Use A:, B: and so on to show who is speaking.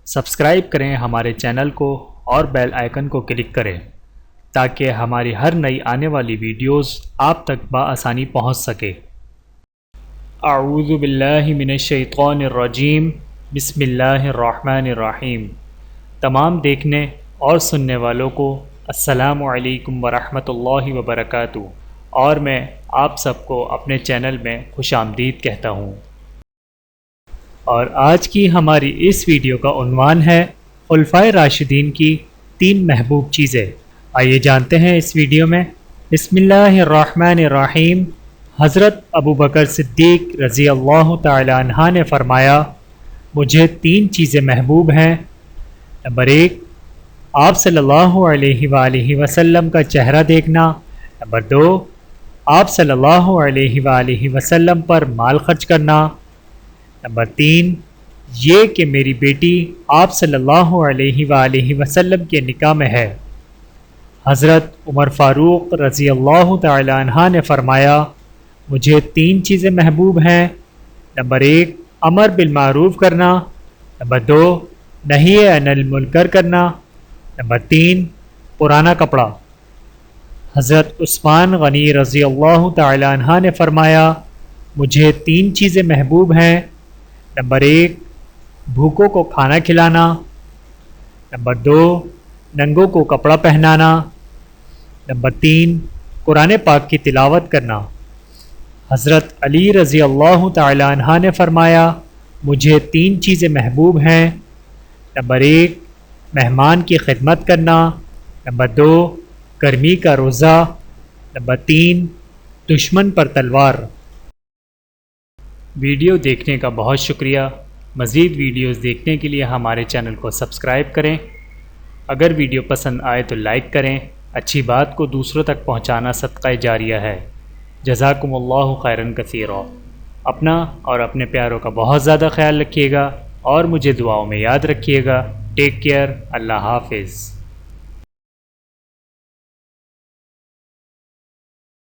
A: Subscribe کریں ہمارے channel کو اور بیل آئیکن کو کلک کریں تاکہ ہماری ہر نئی آنے والی ویڈیوز آپ تک بآسانی پہنچ سکے۔ اعوذ باللہ من الشیطان الرجیم، بسم اللہ الرحمن الرحیم۔ تمام دیکھنے اور سننے والوں کو السلام علیکم ورحمۃ اللہ وبرکاتہ، اور میں آپ سب کو اپنے چینل میں خوش آمدید کہتا ہوں۔ اور آج کی ہماری اس ویڈیو کا عنوان ہے خلفائے راشدین کی 3 محبوب چیزیں۔ آئیے جانتے ہیں اس ویڈیو میں۔ بسم اللہ الرحمن الرحیم۔ حضرت ابوبکر صدیق رضی اللہ تعالی عنہ نے فرمایا، مجھے 3 چیزیں محبوب ہیں۔ نمبر 1، آپ صلی اللہ علیہ وآلہ وسلم کا چہرہ دیکھنا۔ نمبر 2، آپ صلی اللہ علیہ وآلہ وسلم پر مال خرچ کرنا۔ نمبر 3، یہ کہ میری بیٹی آپ صلی اللہ علیہ وآلہ وسلم کے نکاح میں ہے۔ حضرت عمر فاروق رضی اللہ تعالی عنہ نے فرمایا، مجھے 3 چیزیں محبوب ہیں۔ نمبر 1، امر بالمعروف کرنا۔ نمبر 2، نہی عن المنکر کرنا۔ نمبر 3، پرانا کپڑا۔ حضرت عثمان غنی رضی اللہ تعالی عنہ نے فرمایا، مجھے 3 چیزیں محبوب ہیں۔ نمبر 1، بھوکوں کو کھانا کھلانا۔ نمبر 2، ننگوں کو کپڑا پہنانا۔ نمبر 3، قرآن پاک کی تلاوت کرنا۔ حضرت علی رضی اللہ تعالی عنہ نے فرمایا، مجھے 3 چیزیں محبوب ہیں۔ نمبر 1، مہمان کی خدمت کرنا۔ نمبر 2، گرمی کا روزہ۔ نمبر 3، دشمن پر تلوار۔ ویڈیو دیکھنے کا بہت شکریہ۔ مزید ویڈیوز دیکھنے کے لیے ہمارے چینل کو سبسکرائب کریں۔ اگر ویڈیو پسند آئے تو لائک کریں۔ اچھی بات کو دوسروں تک پہنچانا صدقہ جاریہ ہے۔ جزاکم اللہ خیرا کثیرا۔ اپنا اور اپنے پیاروں کا بہت زیادہ خیال رکھیے گا اور مجھے دعاؤں میں یاد رکھیے گا۔ Take care. اللہ حافظ۔